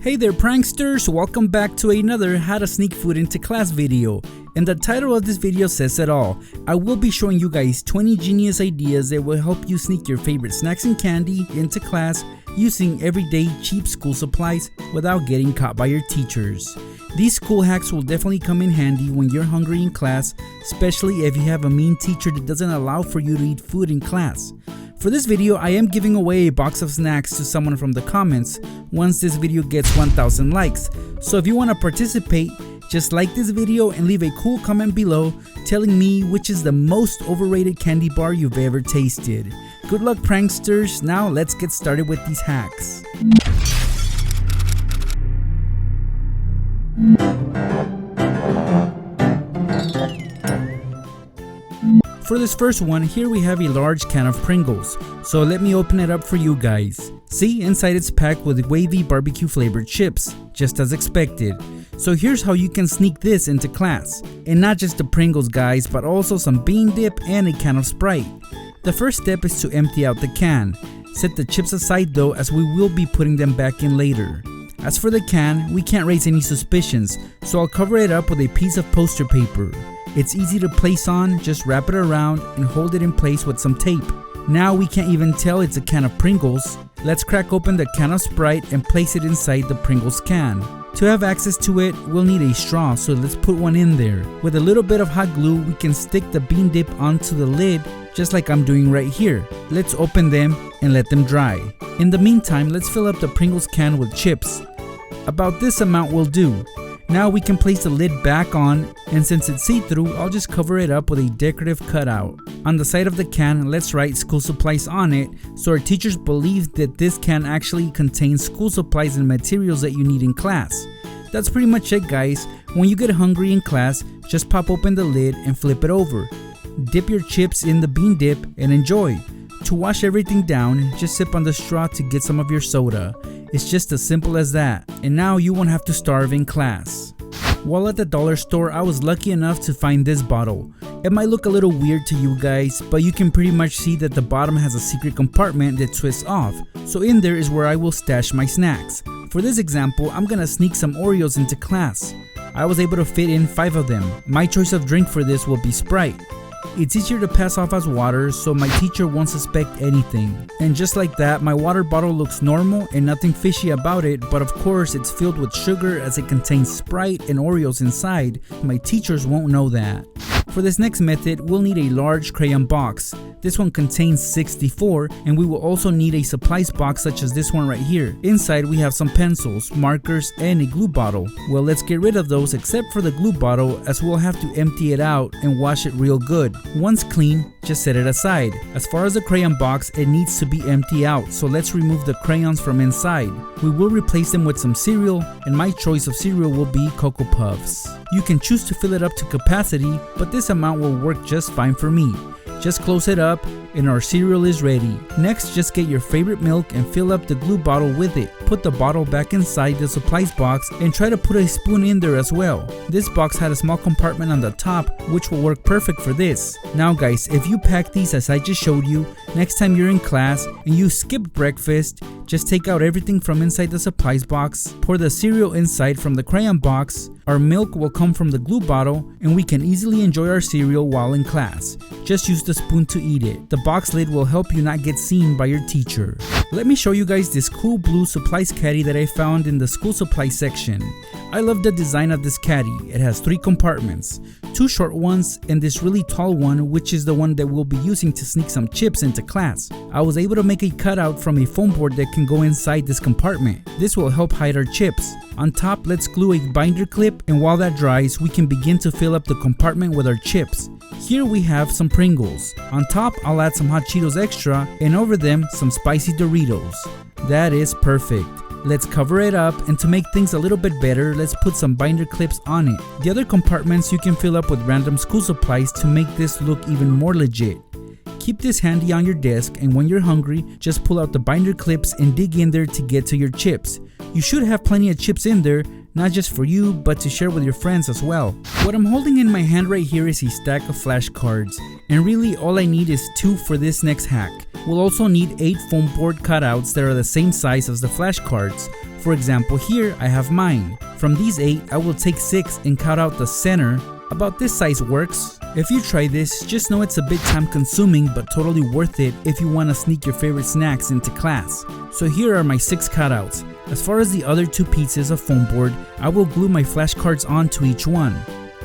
Hey there pranksters, welcome back to another how to sneak food into class video. And the title of this video says it all. I will be showing you guys 20 genius ideas that will help you sneak your favorite snacks and candy into class using everyday cheap school supplies without getting caught by your teachers. These school hacks will definitely come in handy when you're hungry in class, especially if you have a mean teacher that doesn't allow for you to eat food in class. For this video, I am giving away a box of snacks to someone from the comments once this video gets 1,000 likes. So if you want to participate, just like this video and leave a cool comment below telling me which is the most overrated candy bar you've ever tasted. Good luck pranksters, now let's get started with these hacks. For this first one, here we have a large can of Pringles, so let me open it up for you guys. See, inside it's packed with wavy barbecue flavored chips, just as expected. So here's how you can sneak this into class. And not just the Pringles guys, but also some bean dip and a can of Sprite. The first step is to empty out the can. Set the chips aside though, as we will be putting them back in later. As for the can, we can't raise any suspicions, so I'll cover it up with a piece of poster paper. It's easy to place on, just wrap it around and hold it in place with some tape. Now we can't even tell it's a can of Pringles. Let's crack open the can of Sprite and place it inside the Pringles can. To have access to it, we'll need a straw, so let's put one in there. With a little bit of hot glue, we can stick the bean dip onto the lid, just like I'm doing right here. Let's open them and let them dry. In the meantime, let's fill up the Pringles can with chips. About this amount will do. Now we can place the lid back on, and since it's see-through, I'll just cover it up with a decorative cutout. On the side of the can, let's write school supplies on it, so our teachers believe that this can actually contain school supplies and materials that you need in class. That's pretty much it guys. When you get hungry in class, just pop open the lid and flip it over. Dip your chips in the bean dip and enjoy. To wash everything down, just sip on the straw to get some of your soda. It's just as simple as that, and now you won't have to starve in class. While at the dollar store, I was lucky enough to find this bottle. It might look a little weird to you guys, but you can pretty much see that the bottom has a secret compartment that twists off. So in there is where I will stash my snacks. For this example, I'm gonna sneak some Oreos into class. I was able to fit in 5 of them. My choice of drink for this will be Sprite. It's easier to pass off as water, so my teacher won't suspect anything. And just like that, my water bottle looks normal and nothing fishy about it, but of course it's filled with sugar as it contains Sprite and Oreos inside. My teachers won't know that. For this next method, we'll need a large crayon box. This one contains 64, and we will also need a supplies box such as this one right here. Inside we have some pencils, markers, and a glue bottle. Well, let's get rid of those except for the glue bottle, as we'll have to empty it out and wash it real good. Once clean, just set it aside. As far as the crayon box, it needs to be empty out, so let's remove the crayons from inside. We will replace them with some cereal, and my choice of cereal will be Cocoa Puffs. You can choose to fill it up to capacity, but this amount will work just fine for me. Just close it up and our cereal is ready. Next, just get your favorite milk and fill up the glue bottle with it. Put the bottle back inside the supplies box and try to put a spoon in there as well. This box had a small compartment on the top, which will work perfect for this. Now guys, if you pack these as I just showed you, next time you're in class and you skip breakfast, just take out everything from inside the supplies box, pour the cereal inside from the crayon box, our milk will come from the glue bottle, and we can easily enjoy our cereal while in class. Just use the spoon to eat it. The box lid will help you not get seen by your teacher. Let me show you guys this cool blue supplies caddy that I found in the school supplies section. I love the design of this caddy. It has 3 compartments, 2 short ones and this really tall one, which is the one that we'll be using to sneak some chips into class. I was able to make a cutout from a foam board that can go inside this compartment. This will help hide our chips. On top, let's glue a binder clip, and while that dries, we can begin to fill up the compartment with our chips. Here we have some Pringles. On top, I'll add some hot Cheetos extra, and over them, some spicy Doritos. That is perfect. Let's cover it up, and to make things a little bit better, let's put some binder clips on it. The other compartments you can fill up with random school supplies to make this look even more legit. Keep this handy on your desk, and when you're hungry, just pull out the binder clips and dig in there to get to your chips. You should have plenty of chips in there, not just for you, but to share with your friends as well. What I'm holding in my hand right here is a stack of flashcards, and really all I need is 2 for this next hack. We'll also need 8 foam board cutouts that are the same size as the flashcards. For example, here I have mine. From these 8, I will take 6 and cut out the center. About this size works. If you try this, just know it's a bit time consuming but totally worth it if you want to sneak your favorite snacks into class. So here are my 6 cutouts. As far as the other 2 pieces of foam board, I will glue my flashcards onto each one.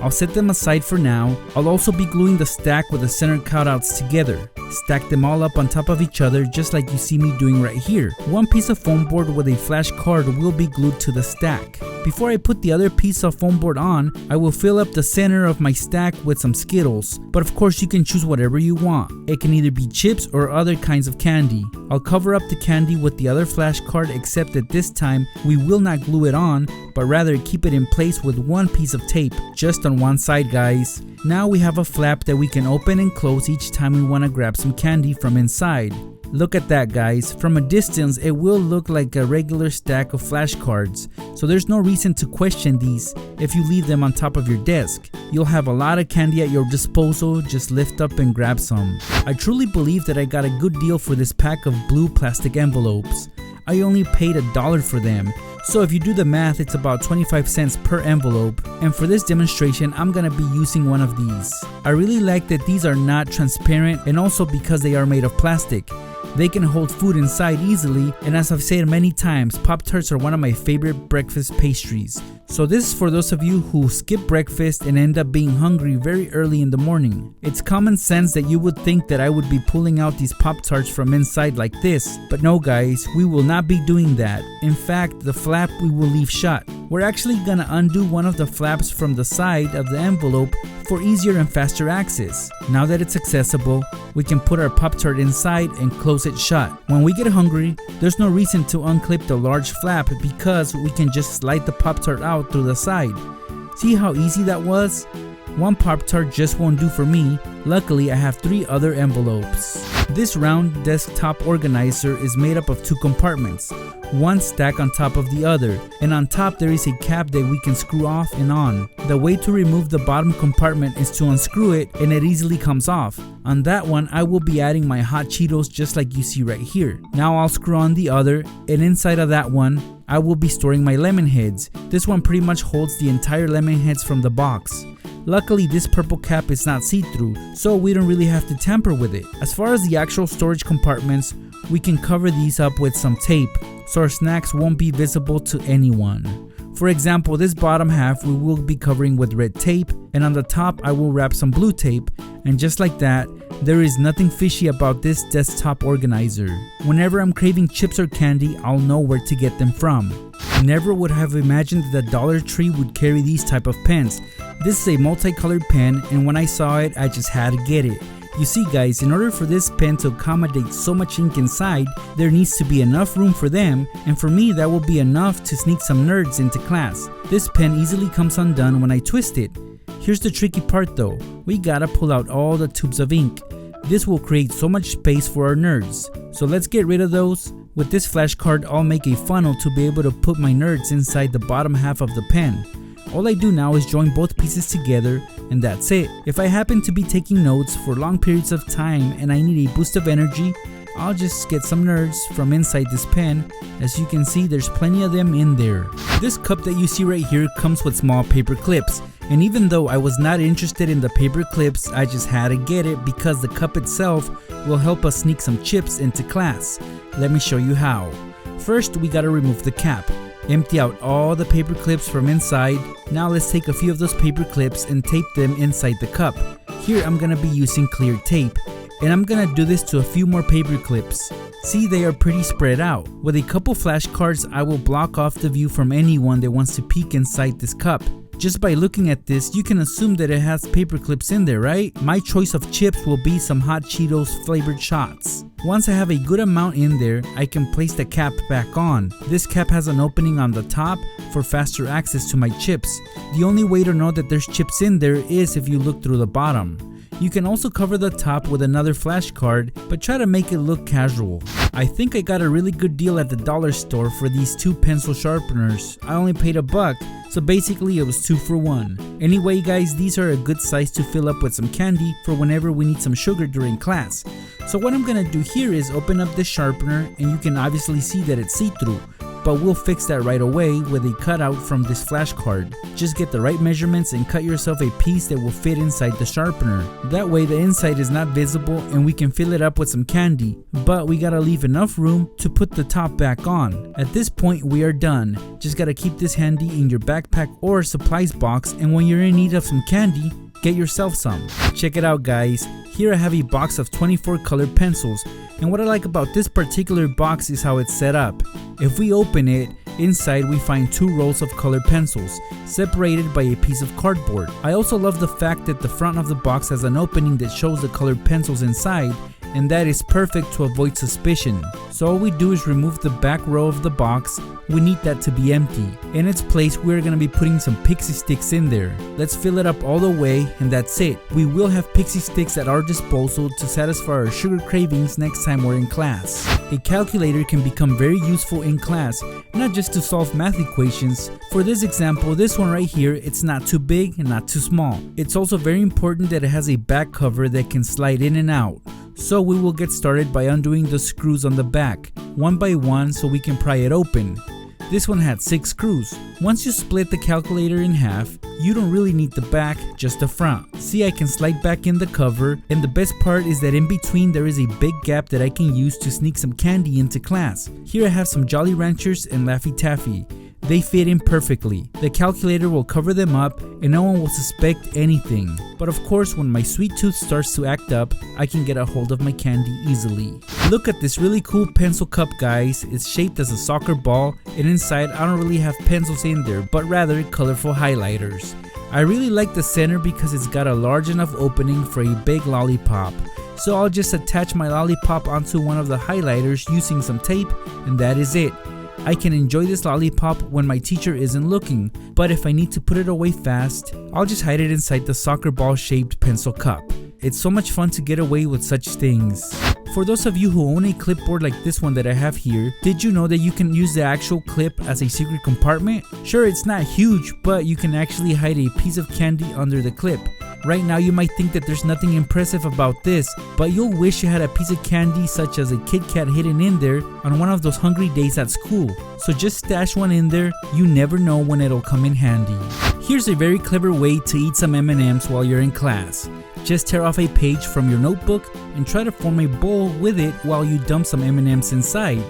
I'll set them aside for now. I'll also be gluing the stack with the center cutouts together. Stack them all up on top of each other just like you see me doing right here. One piece of foam board with a flash card will be glued to the stack. Before I put the other piece of foam board on, I will fill up the center of my stack with some Skittles, but of course you can choose whatever you want. It can either be chips or other kinds of candy. I'll cover up the candy with the other flash card, except that this time we will not glue it on, but rather keep it in place with one piece of tape, just on one side, guys. Now we have a flap that we can open and close each time we want to grab some candy from inside. Look at that, guys. From a distance it will look like a regular stack of flashcards, so there's no reason to question these if you leave them on top of your desk. You'll have a lot of candy at your disposal, just lift up and grab some. I truly believe that I got a good deal for this pack of blue plastic envelopes. I only paid $1 for them, so if you do the math, it's about 25 cents per envelope, and for this demonstration I'm gonna be using one of these. I really like that these are not transparent, and also because they are made of plastic. They can hold food inside easily, and as I've said many times, Pop-Tarts are one of my favorite breakfast pastries. So this is for those of you who skip breakfast and end up being hungry very early in the morning. It's common sense that you would think that I would be pulling out these Pop-Tarts from inside like this, but no guys, we will not be doing that. In fact, the flap we will leave shut. We're actually gonna undo one of the flaps from the side of the envelope for easier and faster access. Now that it's accessible, we can put our Pop-Tart inside and close it shut. When we get hungry, there's no reason to unclip the large flap because we can just slide the Pop-Tart out through the side. See how easy that was? One Pop-Tart just won't do for me. Luckily, I have 3 other envelopes. This round desktop organizer is made up of 2 compartments, one stack on top of the other, and on top there is a cap that we can screw off and on. The way to remove the bottom compartment is to unscrew it and it easily comes off. On that one I will be adding my hot Cheetos just like you see right here. Now I'll screw on the other, and inside of that one I will be storing my lemon heads. This one pretty much holds the entire lemon heads from the box. Luckily this purple cap is not see-through, so we don't really have to tamper with it. As far as the actual storage compartments, we can cover these up with some tape so our snacks won't be visible to anyone. For example, this bottom half we will be covering with red tape, and on the top I will wrap some blue tape, and just like that, there is nothing fishy about this desktop organizer. Whenever I'm craving chips or candy, I'll know where to get them from. Never would have imagined that the Dollar Tree would carry these type of pens. This is a multicolored pen, and when I saw it, I just had to get it. You see guys, in order for this pen to accommodate so much ink inside, there needs to be enough room for them, and for me that will be enough to sneak some nerds into class. This pen easily comes undone when I twist it. Here's the tricky part though, we gotta pull out all the tubes of ink. This will create so much space for our nerds, so let's get rid of those. With this flashcard I'll make a funnel to be able to put my nerds inside the bottom half of the pen. All I do now is join both pieces together, and that's it. If I happen to be taking notes for long periods of time and I need a boost of energy, I'll just get some nerds from inside this pen. As you can see, there's plenty of them in there. This cup that you see right here comes with small paper clips, and even though I was not interested in the paper clips, I just had to get it because the cup itself will help us sneak some chips into class. Let me show you how. First, we gotta remove the cap. Empty out all the paper clips from inside. Now let's take a few of those paper clips and tape them inside the cup. Here I'm gonna be using clear tape, and I'm gonna do this to a few more paper clips. See, they are pretty spread out. With a couple flashcards, I will block off the view from anyone that wants to peek inside this cup. Just by looking at this, you can assume that it has paper clips in there, right? My choice of chips will be some hot Cheetos flavored shots. Once I have a good amount in there, I can place the cap back on. This cap has an opening on the top for faster access to my chips. The only way to know that there's chips in there is if you look through the bottom. You can also cover the top with another flashcard, but try to make it look casual. I think I got a really good deal at the dollar store for these 2 pencil sharpeners. I only paid $1, so basically it was 2 for 1. Anyway guys, these are a good size to fill up with some candy for whenever we need some sugar during class. So what I'm gonna do here is open up this sharpener, and you can obviously see that it's see-through. but we'll fix that right away with a cutout from this flashcard. Just get the right measurements and cut yourself a piece that will fit inside the sharpener. That way the inside is not visible and we can fill it up with some candy, but we gotta leave enough room to put the top back on. At this point we are done. Just gotta keep this handy in your backpack or supplies box, and when you're in need of some candy, get yourself some. Check it out guys, here I have a box of 24 colored pencils, and what I like about this particular box is how it's set up. If we open it, inside we find 2 rolls of colored pencils, separated by a piece of cardboard. I also love the fact that the front of the box has an opening that shows the colored pencils inside, and that is perfect to avoid suspicion. So all we do is remove the back row of the box. We need that to be empty. In its place, we're going to be putting some pixie sticks in there. Let's fill it up all the way, and that's it. We will have pixie sticks at our disposal to satisfy our sugar cravings next time we're in class. A calculator can become very useful in class, not just to solve math equations. For this example, this one right here, it's not too big and not too small. It's also very important that it has a back cover that can slide in and out. So we will get started by undoing the screws on the back, one by one, so we can pry it open. This one had 6 screws. Once you split the calculator in half, you don't really need the back, just the front. See, I can slide back in the cover, and the best part is that in between there is a big gap that I can use to sneak some candy into class. Here I have some Jolly Ranchers and Laffy Taffy. They fit in perfectly. The calculator will cover them up and no one will suspect anything. But of course, when my sweet tooth starts to act up, I can get a hold of my candy easily. Look at this really cool pencil cup guys. It's shaped as a soccer ball, and inside I don't really have pencils in there, but rather colorful highlighters. I really like the center because it's got a large enough opening for a big lollipop. So I'll just attach my lollipop onto one of the highlighters using some tape, and that is it. I can enjoy this lollipop when my teacher isn't looking, but if I need to put it away fast, I'll just hide it inside the soccer ball shaped pencil cup. It's so much fun to get away with such things. For those of you who own a clipboard like this one that I have here, did you know that you can use the actual clip as a secret compartment? Sure, it's not huge, but you can actually hide a piece of candy under the clip. Right now you might think that there's nothing impressive about this, but you'll wish you had a piece of candy such as a Kit Kat hidden in there on one of those hungry days at school. So just stash one in there, you never know when it'll come in handy. Here's a very clever way to eat some M&Ms while you're in class. Just tear off a page from your notebook and try to form a bowl with it while you dump some M&Ms inside.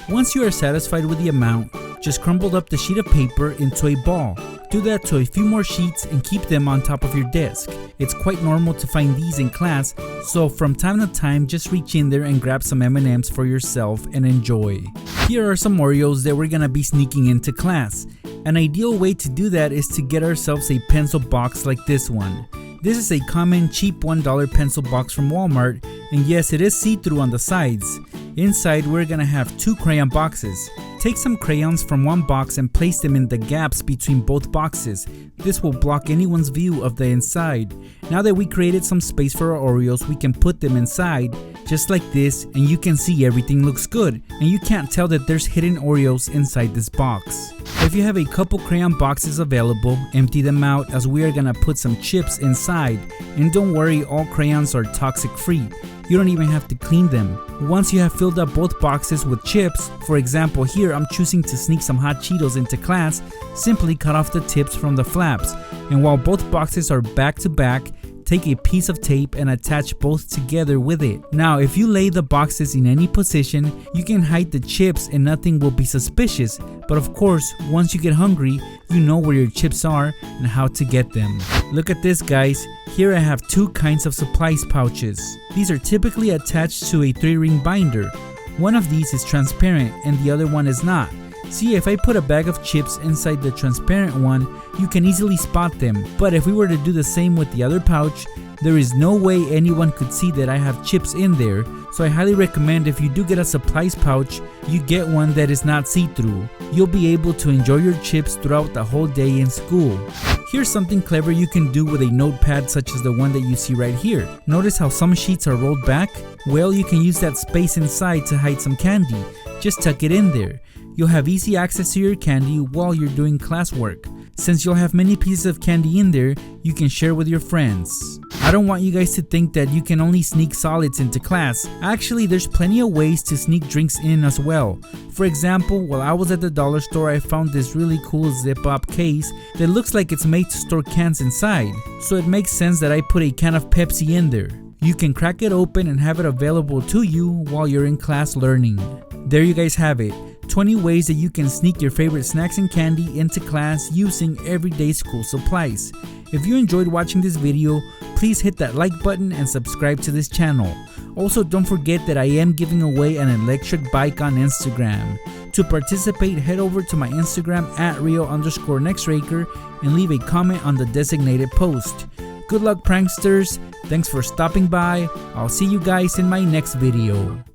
Once you are satisfied with the amount, just crumble up the sheet of paper into a ball. Do that to a few more sheets and keep them on top of your desk. It's quite normal to find these in class, so from time to time just reach in there and grab some M&Ms for yourself and enjoy. Here are some Oreos that we're gonna be sneaking into class. An ideal way to do that is to get ourselves a pencil box like this one. This is a common cheap $1 pencil box from Walmart, and yes, it is see-through on the sides. Inside we're gonna have 2 crayon boxes. Take some crayons from one box and place them in the gaps between both boxes. This will block anyone's view of the inside. Now that we created some space for our Oreos, we can put them inside just like this, and you can see everything looks good and you can't tell that there's hidden Oreos inside this box. If you have a couple crayon boxes available, empty them out as we are gonna put some chips inside. And don't worry, all crayons are toxic free. You don't even have to clean them. Once you have filled up both boxes with chips, for example here I'm choosing to sneak some hot Cheetos into class, simply cut off the tips from the flaps, and while both boxes are back to back, take a piece of tape and attach both together with it. Now if you lay the boxes in any position, you can hide the chips and nothing will be suspicious, but of course once you get hungry, you know where your chips are and how to get them. Look at this guys, here I have 2 kinds of supplies pouches. These are typically attached to a 3-ring binder. One of these is transparent and the other one is not. See, if I put a bag of chips inside the transparent one, you can easily spot them, but if we were to do the same with the other pouch, there is no way anyone could see that I have chips in there, so I highly recommend if you do get a supplies pouch, you get one that is not see-through. You'll be able to enjoy your chips throughout the whole day in school. Here's something clever you can do with a notepad such as the one that you see right here. Notice how some sheets are rolled back? Well, you can use that space inside to hide some candy. Just tuck it in there. You'll have easy access to your candy while you're doing classwork. Since you'll have many pieces of candy in there, you can share with your friends. I don't want you guys to think that you can only sneak solids into class. Actually, there's plenty of ways to sneak drinks in as well. For example, while I was at the dollar store, I found this really cool zip-up case that looks like it's made to store cans inside. So it makes sense that I put a can of Pepsi in there. You can crack it open and have it available to you while you're in class learning. There you guys have it. 20 ways that you can sneak your favorite snacks and candy into class using everyday school supplies. If you enjoyed watching this video, please hit that like button and subscribe to this channel. Also, don't forget that I am giving away an electric bike on Instagram. To participate, head over to my Instagram at Rio_Nextraker and leave a comment on the designated post. Good luck, pranksters. Thanks for stopping by. I'll see you guys in my next video.